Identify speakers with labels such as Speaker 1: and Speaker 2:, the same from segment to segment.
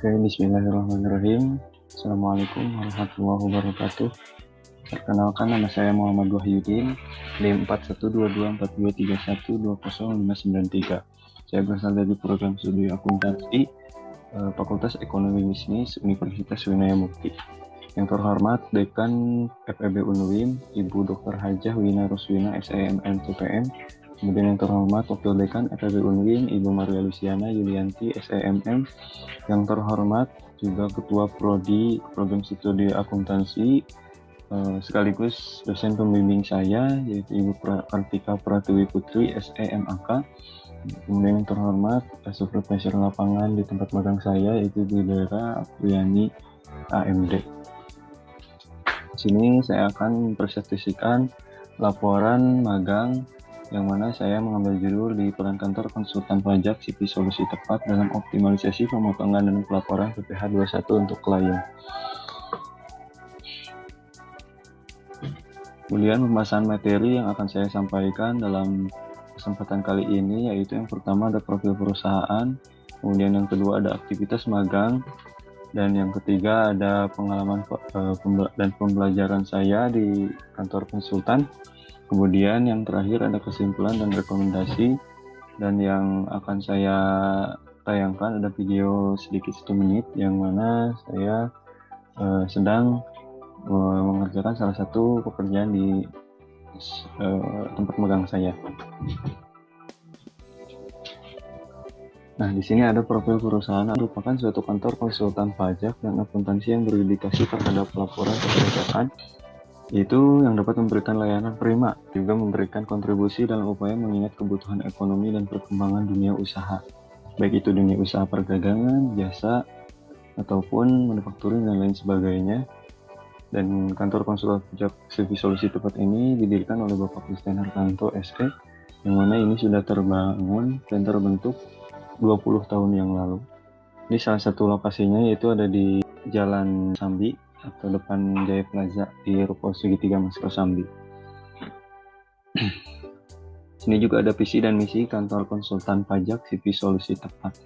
Speaker 1: Oke, bismillahirrahmanirrahim. Assalamualaikum warahmatullahi wabarakatuh. Perkenalkan, nama saya Muhammad Wahyudin, D41224231205993. Saya berasal dari program studi akuntansi Fakultas Ekonomi Bisnis Universitas Winaya Mukti. Yang terhormat Dekan FEB Unwim, Ibu Dr. Hajah Wina Ruswina SEMM TPM. Kemudian yang terhormat Wakil Dekan FEB Unwim, Ibu Maria Luciana Yulianti SEMM. Yang terhormat juga Ketua Prodi Program Studi Akuntansi sekaligus dosen pembimbing saya, yaitu Ibu Kartika Pratiwi Putri SEMAK. Kemudian yang terhormat Supervisor lapangan di tempat magang saya, yaitu Bu Dera Apriyani AMD. Di sini saya akan mempresentasikan laporan magang yang mana saya mengambil judul di peran kantor konsultan pajak CV Solusi Tepat dalam optimalisasi pemotongan dan pelaporan PPh 21 untuk klien. Kemudian pembahasan materi yang akan saya sampaikan dalam kesempatan kali ini, yaitu yang pertama ada profil perusahaan, kemudian yang kedua ada aktivitas magang, dan yang ketiga ada pengalaman dan pembelajaran saya di kantor konsultan. Kemudian yang terakhir ada kesimpulan dan rekomendasi, dan yang akan saya tayangkan ada video sedikit 1 menit yang mana saya sedang mengerjakan salah satu pekerjaan di tempat magang saya. Nah, di sini ada profil perusahaan, merupakan suatu kantor konsultan pajak dan akuntansi yang berdedikasi terhadap pelaporan perpajakan, yaitu yang dapat memberikan layanan prima, juga memberikan kontribusi dalam upaya mengingat kebutuhan ekonomi dan perkembangan dunia usaha, baik itu dunia usaha perdagangan, jasa, ataupun manufacturing dan lain sebagainya. Dan kantor konsultan pajak CV Solusi Tepat ini didirikan oleh Bapak Christian Hartanto SE, yang mana ini sudah terbangun dan terbentuk 20 tahun yang lalu. Ini salah satu lokasinya yaitu ada di Jalan Sambi atau depan Jaya Plaza di Ruko Segitiga Mas Kosambi. Sini juga ada visi dan misi kantor konsultan pajak CV Solusi Tepat,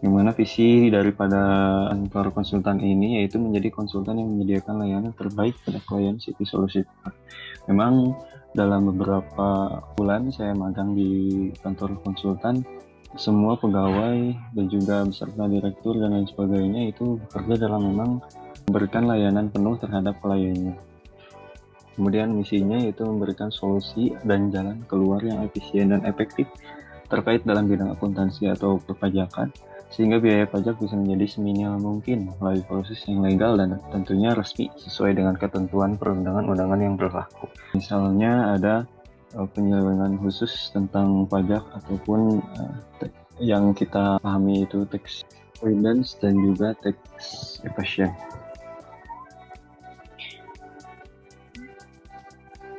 Speaker 1: yang mana visi daripada kantor konsultan ini yaitu menjadi konsultan yang menyediakan layanan terbaik pada klien CV Solusi Tepat. Memang dalam beberapa bulan saya magang di kantor konsultan, semua pegawai dan juga beserta direktur dan lain sebagainya itu bekerja dalam memang memberikan layanan penuh terhadap kliennya. Kemudian misinya yaitu memberikan solusi dan jalan keluar yang efisien dan efektif terkait dalam bidang akuntansi atau perpajakan, sehingga biaya pajak bisa menjadi seminimal mungkin melalui proses yang legal dan tentunya resmi sesuai dengan ketentuan perundangan-undangan yang berlaku. Misalnya ada penyelewengan khusus tentang pajak ataupun yang kita pahami itu tax avoidance dan juga tax evasion.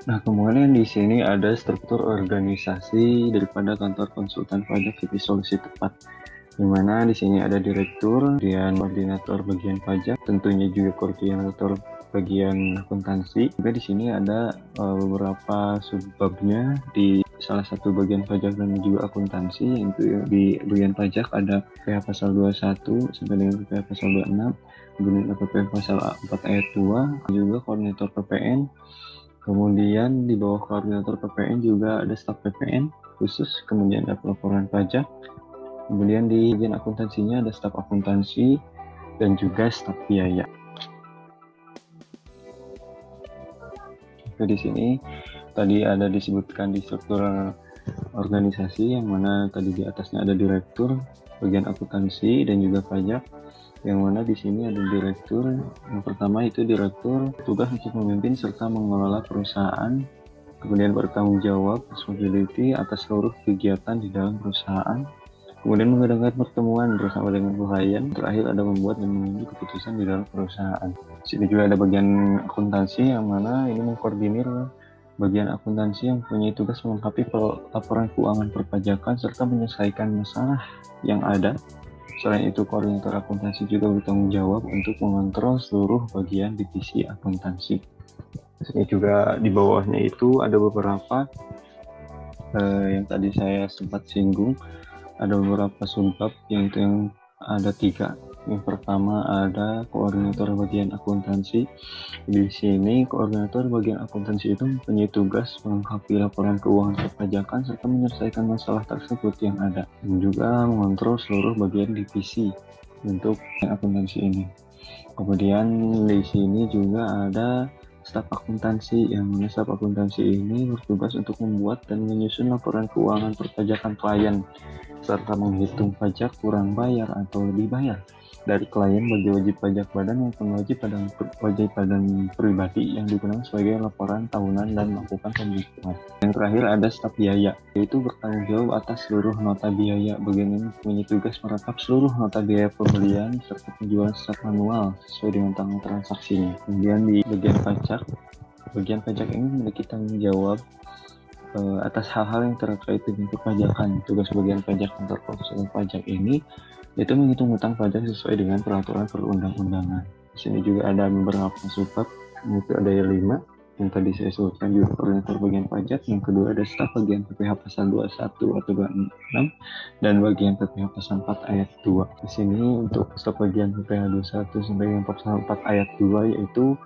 Speaker 1: Nah, kemudian di sini ada struktur organisasi daripada kantor konsultan pajak CV Solusi Tepat, di mana di sini ada direktur, kemudian koordinator bagian pajak, tentunya juga koordinator bagian akuntansi. Juga di sini ada beberapa subbabnya di salah satu bagian pajak dan juga akuntansi, yaitu di bagian pajak ada PPh pasal 21 sampai dengan PPh pasal 26, kemudian ada PPh pasal 4 ayat 2, juga koordinator PPN. Kemudian di bawah koordinator PPN juga ada staf PPN khusus, kemudian ada pelaporan pajak. Kemudian di bagian akuntansinya ada staf akuntansi dan juga staf biaya. Oke, di sini tadi ada disebutkan di struktur organisasi, yang mana tadi di atasnya ada direktur bagian akuntansi dan juga pajak, yang mana di sini ada direktur. Yang pertama itu direktur tugas untuk memimpin serta mengelola perusahaan, kemudian bertanggung jawab responsibility atas seluruh kegiatan di dalam perusahaan, kemudian mengadakan pertemuan bersama dengan klien, terakhir ada membuat dan mengambil keputusan di dalam perusahaan. Di sini juga ada bagian akuntansi, yang mana ini mengkoordinir bagian akuntansi yang punya tugas melengkapi laporan keuangan perpajakan serta menyelesaikan masalah yang ada. Selain itu, koordinator akuntansi juga bertanggung jawab untuk mengontrol seluruh bagian divisi akuntansi. Ini juga di bawahnya itu ada beberapa yang tadi saya sempat singgung, ada beberapa subbab, yang itu yang ada 3, Yang pertama ada koordinator bagian akuntansi. Di sini koordinator bagian akuntansi itu mempunyai tugas melengkapi laporan keuangan perpajakan serta menyelesaikan masalah tersebut yang ada, dan juga mengontrol seluruh bagian divisi untuk akuntansi ini. Kemudian di sini juga ada staf akuntansi, yang mana staf akuntansi ini bertugas untuk membuat dan menyusun laporan keuangan perpajakan klien serta menghitung pajak kurang bayar atau lebih bayar dari klien bagi wajib pajak badan maupun wajib badan pribadi yang digunakan sebagai laporan tahunan dan melakukan pembukuan. Yang terakhir ada staf biaya, yaitu bertanggung jawab atas seluruh nota biaya. Bagian ini mempunyai tugas merekap seluruh nota biaya pembelian serta penjualan secara manual sesuai dengan tanggal transaksinya. Kemudian di bagian pajak ini memiliki tanggung jawab atas hal-hal yang terkait dengan perpajakan. Tugas bagian pajak kantor konsultan pajak ini yaitu menghitung hutang pajak sesuai dengan peraturan perundang-undangan. Di sini juga ada beberapa subbab, yaitu ada yang 5 yang tadi saya sebutkan, juga koordinator bagian pajak. Yang kedua ada staf bagian PPh pasal 21 atau 26 dan bagian PPh pasal 4 ayat 2. Di sini untuk staf bagian PPh 21 sampai yang pasal 4 ayat 2 yaitu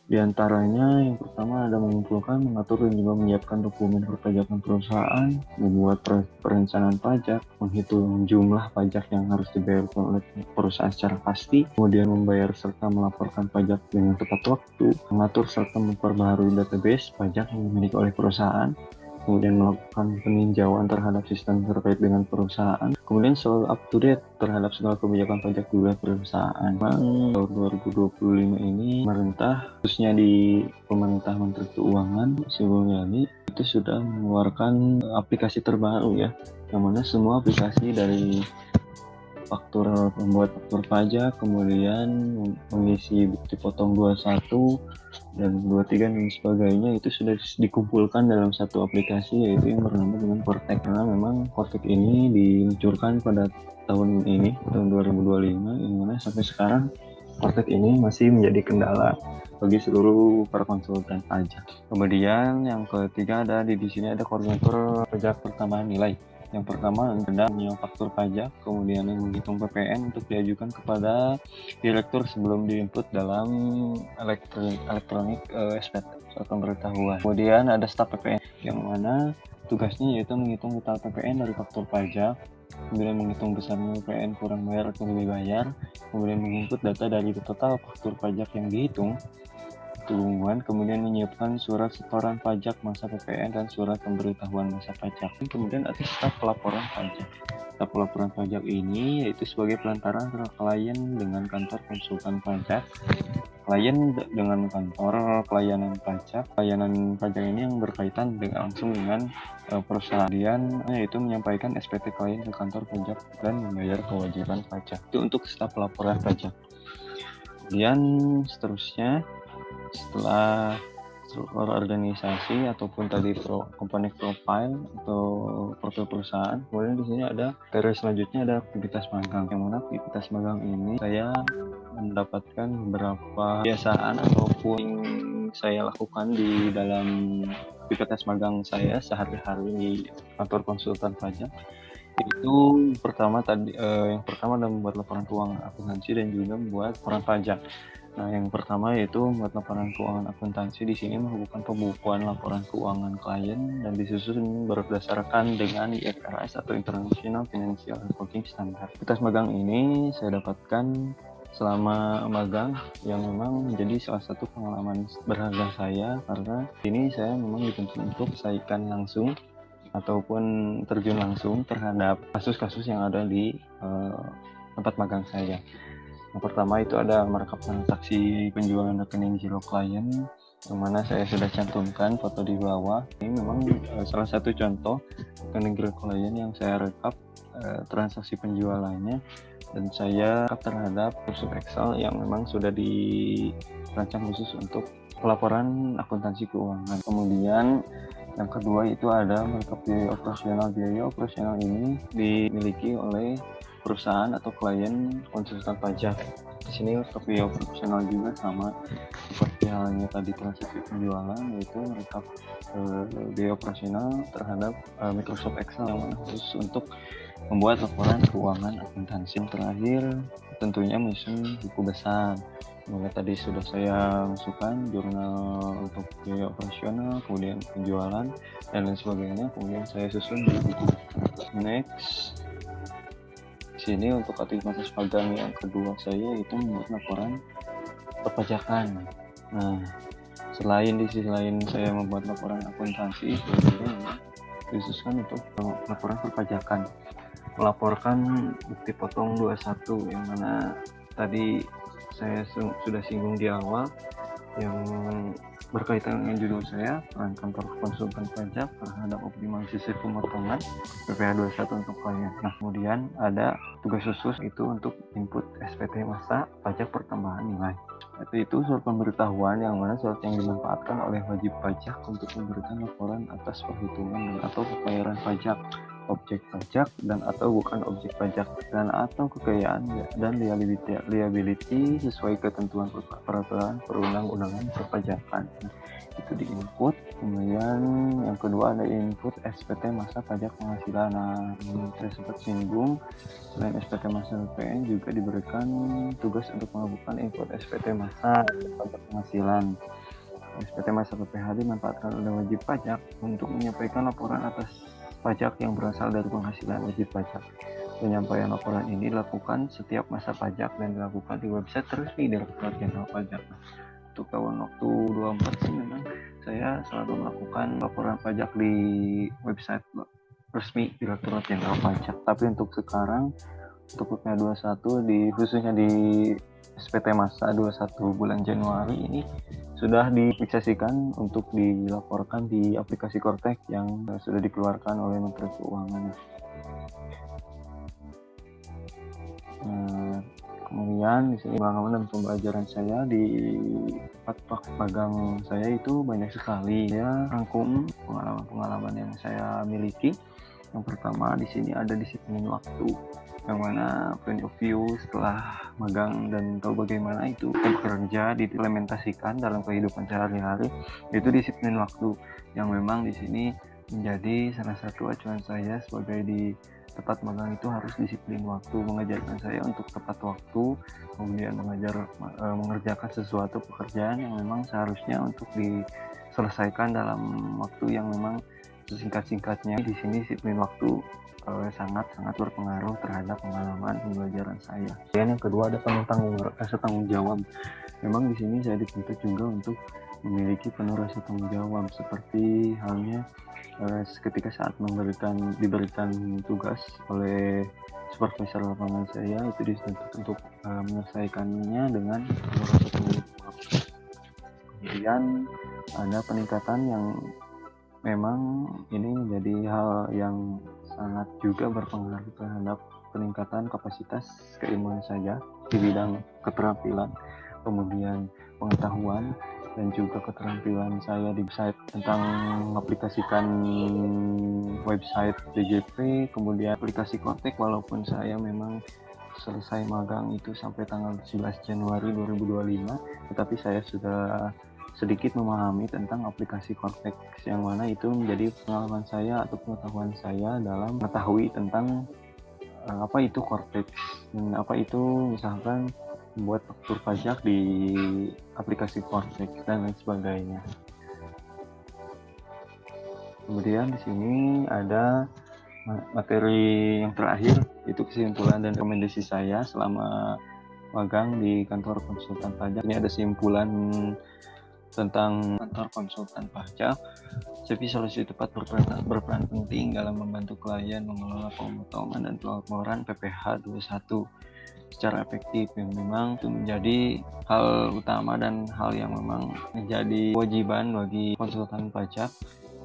Speaker 1: diantaranya yang pertama ada mengumpulkan, mengatur, dan juga menyiapkan dokumen perpajakan perusahaan, membuat perencanaan pajak, menghitung jumlah pajak yang harus dibayar oleh perusahaan secara pasti, kemudian membayar serta melaporkan pajak dengan tepat waktu, mengatur serta memperbaharui database pajak yang dimiliki oleh perusahaan, kemudian melakukan peninjauan terhadap sistem terkait dengan perusahaan, kemudian selalu up to date terhadap segala kebijakan pajak di wilayah perusahaan. Tahun 2025 ini pemerintah, khususnya di pemerintah Menteri Keuangan Sri Mulyani, itu sudah mengeluarkan aplikasi terbaru ya, yang mana semua aplikasi dari membuat faktur pajak, kemudian mengisi bukti potong 21 dan 23 dan sebagainya, itu sudah dikumpulkan dalam satu aplikasi, yaitu yang bernama dengan Kortek. Karena memang Kortek ini diluncurkan pada tahun ini, tahun 2025, yang mana sampai sekarang Kortek ini masih menjadi kendala bagi seluruh para konsultan pajak. Kemudian yang ketiga ada di sini ada koordinator pajak pertambahan nilai. Yang pertama adalah menyiapkan faktur pajak, kemudian yang menghitung PPN untuk diajukan kepada direktur sebelum diinput dalam elektronik SPT atau pemberitahuan. Kemudian ada staf PPN yang mana tugasnya yaitu menghitung total PPN dari faktur pajak, kemudian menghitung besarnya PPN kurang bayar atau lebih bayar, kemudian menginput data dari total faktur pajak yang dihitung, kemudian menyiapkan surat setoran pajak masa PPN dan surat pemberitahuan masa pajak. Kemudian ada staf pelaporan pajak. Staf pelaporan pajak ini yaitu sebagai pelantara antara klien dengan kantor konsultan pajak, klien dengan kantor pelayanan pajak. Pelayanan pajak ini yang berkaitan langsung dengan perusahaan, yaitu menyampaikan SPT klien ke kantor pajak dan membayar kewajiban pajak. Itu untuk staf pelaporan pajak. Kemudian seterusnya, setelah struktur organisasi ataupun tadi komponen profile atau profil perusahaan, kemudian di sini ada materi selanjutnya ada aktivitas magang. Yang mana aktivitas magang ini saya mendapatkan beberapa kebiasaan ataupun saya lakukan di dalam aktivitas magang saya sehari-hari di kantor konsultan pajak. Itu yang pertama adalah membuat laporan keuangan akuntansi dan juga membuat laporan pajak. Nah, yang pertama yaitu membuat laporan keuangan akuntansi. Di sini melakukan pembukuan laporan keuangan klien dan disusun berdasarkan dengan IFRS atau International Financial Reporting Standard. Aktivitas magang ini saya dapatkan selama magang, yang memang menjadi salah satu pengalaman berharga saya, karena ini saya memang dituntut untuk selesaikan langsung ataupun terjun langsung terhadap kasus-kasus yang ada di tempat magang saya. Yang pertama itu ada merekap transaksi penjualan rekening giro klien, yang mana saya sudah cantumkan foto di bawah. Ini memang salah satu contoh rekening giro klien yang saya rekap transaksi penjualannya, dan saya rekap terhadap kursus Excel yang memang sudah dirancang khusus untuk pelaporan akuntansi keuangan. Kemudian yang kedua itu ada merekap biaya operasional. Biaya operasional ini dimiliki oleh perusahaan atau klien konsultan pajak. Di sini merekap biaya operasional juga sama seperti halnya tadi transaksi penjualan, yaitu merekap biaya operasional terhadap Microsoft Excel yang mana khusus untuk membuat laporan keuangan akuntansi. Yang terakhir tentunya menyusun buku besar. Mulai tadi sudah saya masukkan jurnal untuk biaya operasional, kemudian penjualan dan lain sebagainya, kemudian saya susun di buku. Next, sini untuk aktivitas magang yang kedua saya itu membuat laporan perpajakan. Nah, selain saya membuat laporan akuntansi, sebenarnya dikhususkan untuk laporan perpajakan, melaporkan bukti potong 21 yang mana tadi saya sudah singgung di awal, yang berkaitan dengan judul saya, peran kantor konsultan pajak terhadap optimalisasi pemotongan PPh 21 untuk klien. Nah, kemudian ada tugas khusus itu untuk input SPT masa pajak pertambahan nilai. Itu surat pemberitahuan yang mana surat yang dimanfaatkan oleh wajib pajak untuk memberikan laporan atas perhitungan dan atau pembayaran pajak, objek pajak dan atau bukan objek pajak, dan atau kekayaan dan liability sesuai ketentuan peraturan perundang-undangan perpajakan. Itu di input. Kemudian yang kedua ada input SPT masa pajak penghasilan. Nah, ini saya sempat singgung, selain SPT masa PPN juga diberikan tugas untuk melakukan input SPT masa pajak penghasilan. SPT masa PPh dimanfaatkan oleh wajib pajak untuk menyampaikan laporan atas pajak yang berasal dari penghasilan wajib pajak. Penyampaian laporan ini dilakukan setiap masa pajak dan dilakukan di website resmi Direktorat Jenderal Pajak. Untuk tahun waktu 24 sih memang saya selalu melakukan laporan pajak di website resmi Direktorat Jenderal Pajak. Tapi untuk sekarang, untuk PPh 21 khususnya di SPT masa 21 bulan Januari ini sudah difiksasikan untuk dilaporkan di aplikasi Kortek yang sudah dikeluarkan oleh Menteri Keuangan. Kemudian di sini pengalaman dan pembelajaran saya di tempat magang saya itu banyak sekali. Ya, rangkum pengalaman-pengalaman yang saya miliki. Yang pertama di sini ada disiplin waktu, yang mana point of view setelah magang dan tahu bagaimana itu bekerja diimplementasikan dalam kehidupan sehari-hari, itu disiplin waktu yang memang di sini menjadi salah satu acuan saya sebagai di tempat magang. Itu harus disiplin waktu, mengajarkan saya untuk tepat waktu, kemudian mengerjakan sesuatu pekerjaan yang memang seharusnya untuk diselesaikan dalam waktu yang memang sesingkat-singkatnya. Di sini disiplin waktu sangat-sangat berpengaruh terhadap pengalaman pembelajaran saya. Dan yang kedua ada rasa tanggung jawab. Memang di sini saya dituntut juga untuk memiliki penuh rasa tanggung jawab, seperti halnya ketika saat diberikan tugas oleh supervisor lapangan saya, itu dituntut untuk menyelesaikannya dengan penuh rasa tanggung jawab. Kemudian ada peningkatan yang memang ini menjadi hal yang sangat juga berpengaruh terhadap peningkatan kapasitas keilmuan saya di bidang keterampilan, kemudian pengetahuan, dan juga keterampilan saya di website tentang mengaplikasikan website DJP, kemudian aplikasi Kortek. Walaupun saya memang selesai magang itu sampai tanggal 11 Januari 2025, tetapi saya sudah sedikit memahami tentang aplikasi Kortek, yang mana itu menjadi pengalaman saya atau pengetahuan saya dalam mengetahui tentang apa itu Kortek dan apa itu misalkan membuat faktur pajak di aplikasi Kortek dan lain sebagainya. Kemudian di sini ada materi yang terakhir, itu kesimpulan dan rekomendasi saya selama magang di kantor konsultan pajak. Ini ada simpulan tentang kantor konsultan pajak. CV Solusi Tepat berperan penting dalam membantu klien mengelola pemotongan dan pelaporan PPh 21 secara efektif, yang memang itu menjadi hal utama dan hal yang memang menjadi kewajiban bagi konsultan pajak,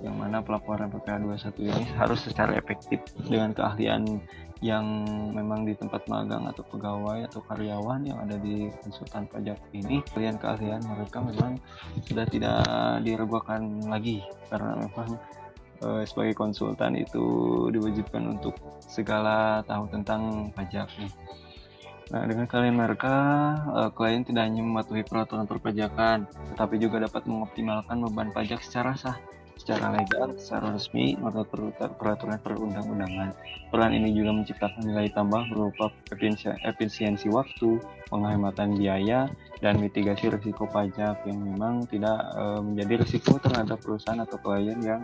Speaker 1: yang mana pelaporan PPh 21 ini harus secara efektif dengan keahlian yang memang di tempat magang atau pegawai atau karyawan yang ada di konsultan pajak ini. Keahlian mereka memang sudah tidak diragukan lagi, karena memang sebagai konsultan itu diwajibkan untuk segala tahu tentang pajak nih. Nah, dengan keahlian mereka, klien tidak hanya mematuhi peraturan perpajakan, tetapi juga dapat mengoptimalkan beban pajak secara sah secara legal, secara resmi, atau peraturan perundang-undangan. Peran ini juga menciptakan nilai tambah berupa efisiensi waktu, penghematan biaya, dan mitigasi risiko pajak yang memang tidak menjadi risiko terhadap perusahaan atau klien yang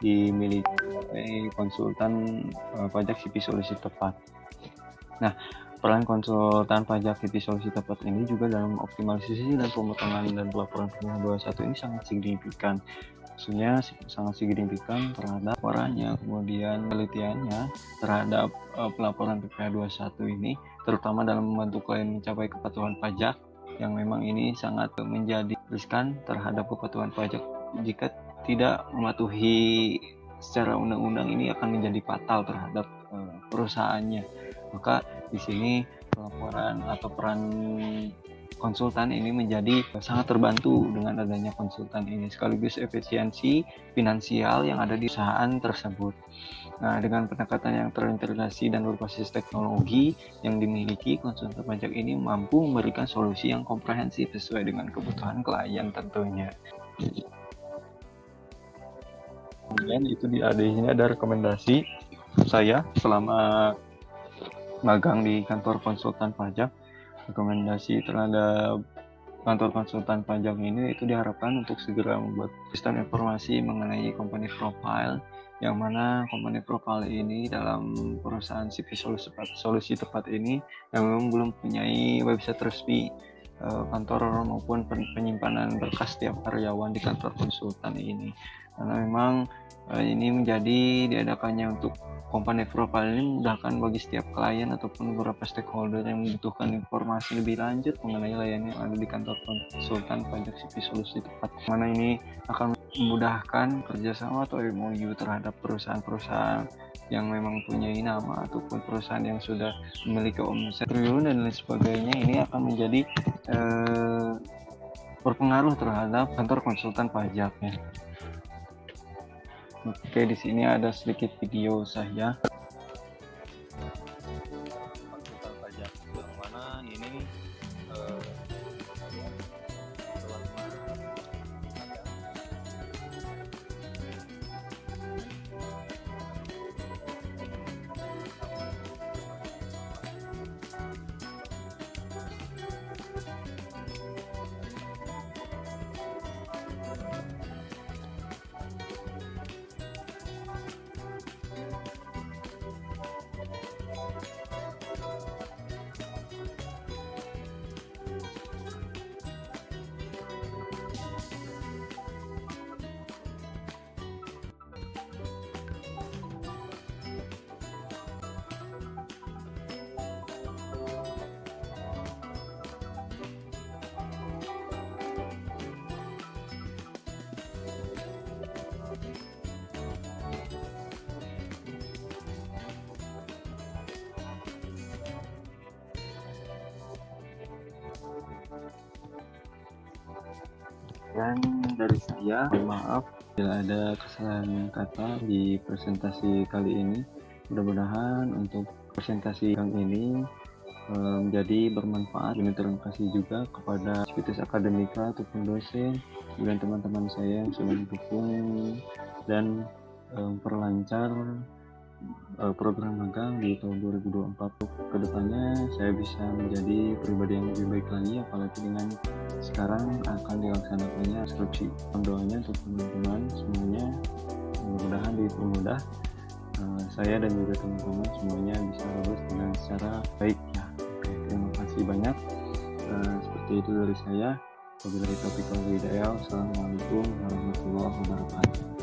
Speaker 1: dimiliki oleh konsultan pajak CV Solusi Tepat. Nah, peran konsultan pajak CV Solusi Tepat ini juga dalam optimalisasi dan pemotongan dan pelaporan PPh 21 ini sangat signifikan. Maksudnya sangat signifikan terhadap laporannya, kemudian penelitiannya terhadap pelaporan PPh 21 ini, terutama dalam membantu klien mencapai kepatuhan pajak yang memang ini sangat menjadi riskan terhadap kepatuhan pajak jika tidak mematuhi secara undang-undang, ini akan menjadi fatal terhadap perusahaannya. Maka di sini pelaporan atau peran konsultan ini menjadi sangat terbantu dengan adanya konsultan ini, sekaligus efisiensi finansial yang ada di perusahaan tersebut. Nah, dengan pendekatan yang terintegrasi dan berbasis teknologi yang dimiliki, konsultan pajak ini mampu memberikan solusi yang komprehensif sesuai dengan kebutuhan klien tentunya. Kemudian itu di sini ada rekomendasi saya selama magang di kantor konsultan pajak. Rekomendasi terhadap kantor konsultan pajak ini itu diharapkan untuk segera membuat sistem informasi mengenai company profile, yang mana company profile ini dalam perusahaan CV Solusi Tepat ini yang memang belum mempunyai website resmi kantor maupun penyimpanan berkas setiap karyawan di kantor konsultan ini. Karena memang ini menjadi diadakannya untuk company profile ini memudahkan bagi setiap klien ataupun beberapa stakeholder yang membutuhkan informasi lebih lanjut mengenai layanan yang ada di kantor konsultan pajak CV Solusi Tepat. Mana ini akan memudahkan kerjasama atau MOU terhadap perusahaan-perusahaan yang memang punya nama ataupun perusahaan yang sudah memiliki omset triliun dan lain sebagainya. Ini akan menjadi berpengaruh terhadap kantor konsultan pajaknya. Oke, di sini ada sedikit video saya konsultan pajak yang mana ini dan dari saya, mohon maaf bila ada kesalahan kata di presentasi kali ini. Mudah-mudahan untuk presentasi yang ini menjadi bermanfaat. Dan terima kasih juga kepada Civitas Akademika ataupun dosen dan teman-teman saya yang sudah mendukung dan memperlancar program magang di tahun 2024. Kedepannya saya bisa menjadi pribadi yang lebih baik lagi, apalagi dengan sekarang akan dilaksanakannya skripsi. Doanya untuk teman-teman semuanya mudah-mudahan dipermudah, saya dan juga teman-teman semuanya bisa lulus dengan secara baik ya. Oke, terima kasih banyak. Seperti itu dari saya. Wabillahi taufiq wal hidayah. Wassalamualaikum warahmatullahi wabarakatuh.